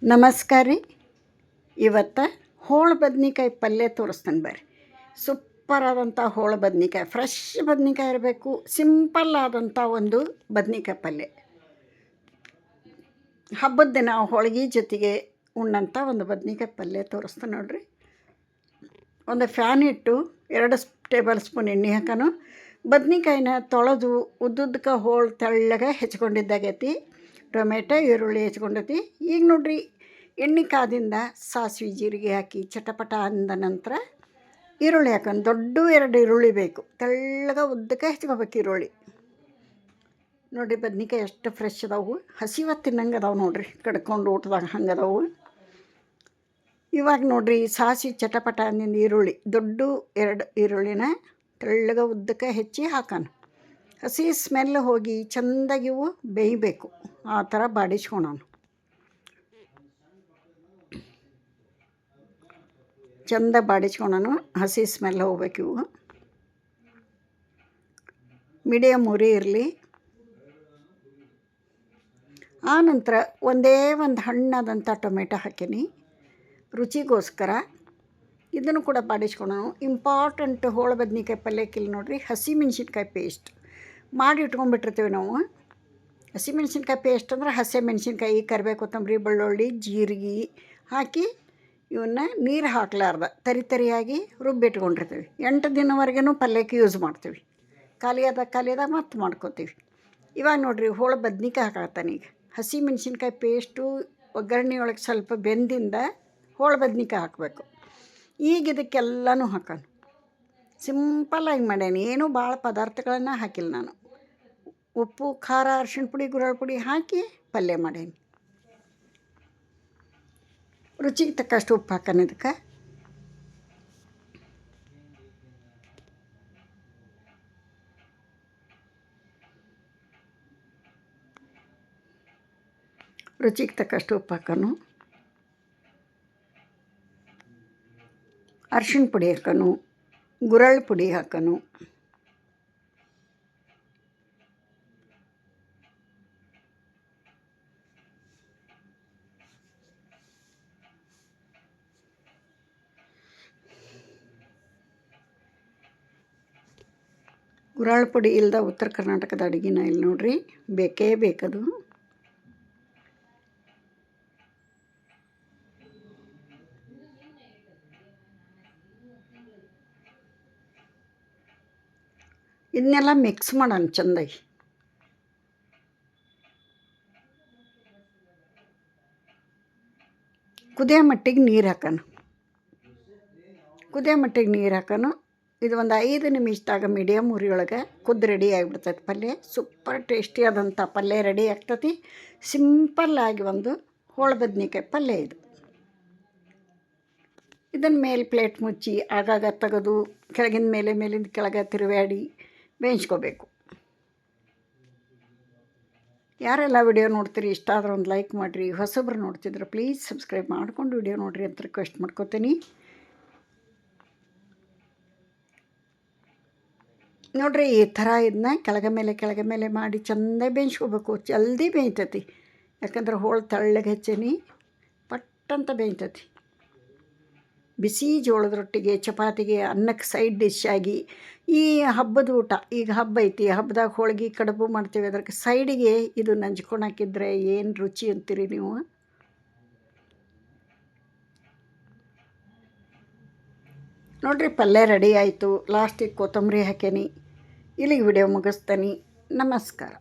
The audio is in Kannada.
ನಮಸ್ಕಾರ ರೀ. ಇವತ್ತು ಹೋಳು ಬದ್ನಿಕಾಯಿ ಪಲ್ಯ ತೋರಿಸ್ತಾನೆ ಬರ್ರಿ. ಸೂಪರ್ ಆದಂಥ ಹೋಳು ಬದ್ನಿಕಾಯಿ, ಫ್ರೆಶ್ ಬದ್ನಿಕಾಯಿ ಇರಬೇಕು. ಸಿಂಪಲ್ ಆದಂಥ ಒಂದು ಬದ್ನಿಕಾಯಿ ಪಲ್ಯ, ಹಬ್ಬದ ದಿನ ಹೋಳಿಗೆ ಜೊತೆಗೆ ಉಣ್ಣಂಥ ಒಂದು ಬದ್ನಿಕಾಯಿ ಪಲ್ಯ ತೋರಿಸ್ತಾನೆ ನೋಡ್ರಿ. ಒಂದು ಫ್ಯಾನ್ ಇಟ್ಟು 2 ಟೇಬಲ್ ಸ್ಪೂನ್ ಎಣ್ಣೆ ಹಾಕೋಣ. ಬದ್ನಿಕಾಯಿನ ತೊಳೆದು ಉದ್ದುದ್ದಕ್ಕೆ ಹೋಳು ತೆಳ್ಳಗೆ ಹೆಚ್ಕೊಂಡಿದ್ದಾಗೈತಿ. ಟೊಮೆಟೊ ಈರುಳ್ಳಿ ಹೆಚ್ಕೊಂಡೈತಿ. ಈಗ ನೋಡ್ರಿ, ಎಣ್ಣೆ ಕಾದಿಂದ ಸಾಸಿವೆ ಜೀರಿಗೆ ಹಾಕಿ ಚಟಪಟ ಅಂದ ನಂತರ ಈರುಳ್ಳಿ ಹಾಕೊಂಡು ದೊಡ್ಡ 2 ಈರುಳ್ಳಿ ಬೇಕು. ತೆಳ್ಳಗೆ ಉದ್ದಕ್ಕೆ ಹೆಚ್ಕೋಬೇಕು ಈರುಳ್ಳಿ. ನೋಡಿರಿ, ಬದ್ನಿಕಾಯಿ ಎಷ್ಟು ಫ್ರೆಶ್ ಅದಾವು, ಹಸಿವ ತಿನ್ನಂಗೆ ಅದಾವೆ ನೋಡ್ರಿ, ಕಡ್ಕೊಂಡು ಊಟದಾಗ ಹಂಗೆ ಅದಾವು. ಇವಾಗ ನೋಡ್ರಿ, ಸಾಸಿವೆ ಚಟಪಟ ಅಂದಿಂದ ಈರುಳ್ಳಿ, ದೊಡ್ಡ 2 ಈರುಳ್ಳಿನ ತೆಳ್ಳಗೆ ಉದ್ದಕ್ಕೆ ಹೆಚ್ಚಿ ಹಾಕೋಣ. ಹಸಿ ಸ್ಮೆಲ್ ಹೋಗಿ ಚೆಂದಾಗಿ ಇವು ಬೇಯಬೇಕು. ಆ ಥರ ಬಾಡಿಸ್ಕೊಳೋಣ. ಚೆಂದ ಬಾಡಿಸ್ಕೊಳೋಣ, ಹಸಿ ಸ್ಮೆಲ್ ಹೋಗ್ಬೇಕು. ಇವು ಮೀಡಿಯಮ್ ಉರಿ ಇರಲಿ. ಆನಂತರ ಒಂದೇ ಒಂದು ಹಣ್ಣಾದಂಥ ಟೊಮೆಟೊ ಹಾಕೀನಿ ರುಚಿಗೋಸ್ಕರ. ಇದನ್ನು ಕೂಡ ಬಾಡಿಸ್ಕೊಳೋಣ. ಇಂಪಾರ್ಟೆಂಟ್ ಹೋಳು ಬದ್ನಿಕಾಯಿ ಪಲ್ಯಕ್ಕಿಲ್ಲ ನೋಡ್ರಿ, ಹಸಿ ಮೆಣಸಿನ್ಕಾಯಿ ಪೇಸ್ಟ್ ಮಾಡಿ ಇಟ್ಕೊಂಡ್ಬಿಟ್ಟಿರ್ತೀವಿ ನಾವು. ಹಸಿ ಮೆಣಸಿನ್ಕಾಯಿ ಪೇಸ್ಟ್ ಅಂದ್ರೆ ಹಸಿ ಮೆಣಸಿನ್ಕಾಯಿ, ಕರಿಬೇವು, ಕೊತ್ತಂಬರಿ, ಬೆಳ್ಳುಳ್ಳಿ, ಜೀರಿಗೆ ಹಾಕಿ ಇವನ್ನ ನೀರು ಹಾಕ್ಲಾರ್ದ ತರಿಯಾಗಿ ರುಬ್ಬಿಟ್ಕೊಂಡಿರ್ತೀವಿ. 8 ದಿನವರೆಗೂ ಪಲ್ಯಕ್ಕೆ ಯೂಸ್ ಮಾಡ್ತೀವಿ. ಖಾಲಿಯಾದಾಗ ಮತ್ತೆ ಮಾಡ್ಕೋತೀವಿ. ಇವಾಗ ನೋಡಿರಿ, ಹೋಳು ಬದ್ನಿಕಾಯಿ ಹಾಕತ್ತಾನೆ. ಈಗ ಹಸಿ ಮೆಣಸಿನ್ಕಾಯಿ ಪೇಸ್ಟು ಒಗ್ಗರಣೆ ಒಳಗೆ ಸ್ವಲ್ಪ ಬೆಂದಿಂದ ಹೋಳು ಬದ್ನಿಕಾಯಿ ಹಾಕಬೇಕು. ಈಗ ಇದಕ್ಕೆಲ್ಲನೂ ಹಾಕೋಣ. ಸಿಂಪಲ್ಲಾಗಿ ಮಾಡೇನಿ, ಏನೂ ಭಾಳ ಪದಾರ್ಥಗಳನ್ನು ಹಾಕಿಲ್ಲ ನಾನು. ಉಪ್ಪು, ಖಾರ, ಅರಿಶಿಣ ಪುಡಿ, ಗುರಳ್ ಪುಡಿ ಹಾಕಿ ಪಲ್ಯ ಮಾಡೇನಿ. ರುಚಿಗೆ ತಕ್ಕಷ್ಟು ಉಪ್ಪು ಹಾಕೋಣ. ಇದಕ್ಕೆ ರುಚಿಗೆ ತಕ್ಕಷ್ಟು ಉಪ್ಪು ಹಾಕೋಣ. ಅರಿಶಿಣ ಪುಡಿ ಹಾಕೋಣ, ಗುರಳ್ ಪುಡಿ ಹಾಕೋಣ. ಗುರಾಳ್ ಪುಡಿ ಇಲ್ಲದ ಉತ್ತರ ಕರ್ನಾಟಕದ ಅಡುಗೆನ ಇಲ್ಲಿ ನೋಡ್ರಿ, ಬೇಕೇ ಬೇಕದು. ಇದನ್ನೆಲ್ಲ ಮಿಕ್ಸ್ ಮಾಡೋಣ ಚೆಂದಾಗಿ. ಕುದಿಯೋ ಮಟ್ಟಿಗೆ ನೀರು ಹಾಕೋಣ. ಇದು ಒಂದು 5 ನಿಮಿಷದಾಗ ಮೀಡಿಯಮ್ ಉರಿಯೊಳಗೆ ಕುದ್ದು ರೆಡಿ ಆಗಿಬಿಡ್ತೈತೆ ಪಲ್ಯ. ಸೂಪರ್ ಟೇಸ್ಟಿಯಾದಂಥ ಪಲ್ಯ ರೆಡಿ ಆಗ್ತೈತಿ. ಸಿಂಪಲ್ಲಾಗಿ ಒಂದು ಹೋಳು ಬದ್ನಿಕಾಯಿ ಪಲ್ಯ ಇದು. ಇದನ್ನು ಮೇಲೆ ಪ್ಲೇಟ್ ಮುಚ್ಚಿ ಆಗಾಗ ತೆಗೆದು ಕೆಳಗಿನ ಮೇಲಿಂದ ಕೆಳಗೆ ತಿರುವಾಡಿ ಬೇಯಿಸ್ಕೋಬೇಕು. ಯಾರೆಲ್ಲ ವಿಡಿಯೋ ನೋಡ್ತೀರಿ, ಇಷ್ಟ ಆದ್ರೆ ಒಂದು ಲೈಕ್ ಮಾಡಿರಿ. ಹೊಸಬ್ರು ನೋಡ್ತಿದ್ರೆ ಪ್ಲೀಸ್ ಸಬ್ಸ್ಕ್ರೈಬ್ ಮಾಡ್ಕೊಂಡು ವಿಡಿಯೋ ನೋಡಿರಿ ಅಂತ ರಿಕ್ವೆಸ್ಟ್ ಮಾಡ್ಕೋತೀನಿ. ನೋಡ್ರಿ, ಈ ಥರ ಇದನ್ನ ಕೆಳಗೆ ಮೇಲೆ ಮಾಡಿ ಚೆಂದ ಬೇಯಿಸ್ಕೋಬೇಕು. ಜಲ್ದಿ ಬೇಯ್ತೈತಿ, ಯಾಕಂದ್ರೆ ಹೋಳು ತೆಳ್ಳಗೆ ಹೆಚ್ಚೀನಿ, ಪಟ್ಟಂತ ಬೇಯ್ತೈತಿ. ಬಿಸಿ ಜೋಳದ ರೊಟ್ಟಿಗೆ, ಚಪಾತಿಗೆ, ಅನ್ನಕ್ಕೆ ಸೈಡ್ ಡಿಶ್ ಆಗಿ, ಈ ಹಬ್ಬದ ಊಟ, ಈಗ ಹಬ್ಬ ಐತಿ, ಹಬ್ಬದಾಗ ಹೋಳಿಗೆ ಕಡುಬು ಮಾಡ್ತೀವಿ, ಅದಕ್ಕೆ ಸೈಡಿಗೆ ಇದು ನಂಚ್ಕೊಂಡು ಹಾಕಿದ್ರೆ ಏನು ರುಚಿ ಅಂತೀರಿ ನೀವು. ನೋಡಿರಿ, ಪಲ್ಯ ರೆಡಿ ಆಯಿತು. ಲಾಸ್ಟಿಗೆ ಕೊತ್ತಂಬರಿ ಹಾಕೇನಿ. ಇಲ್ಲಿಗೆ ವಿಡಿಯೋ ಮುಗಿಸ್ತೀನಿ. ನಮಸ್ಕಾರ.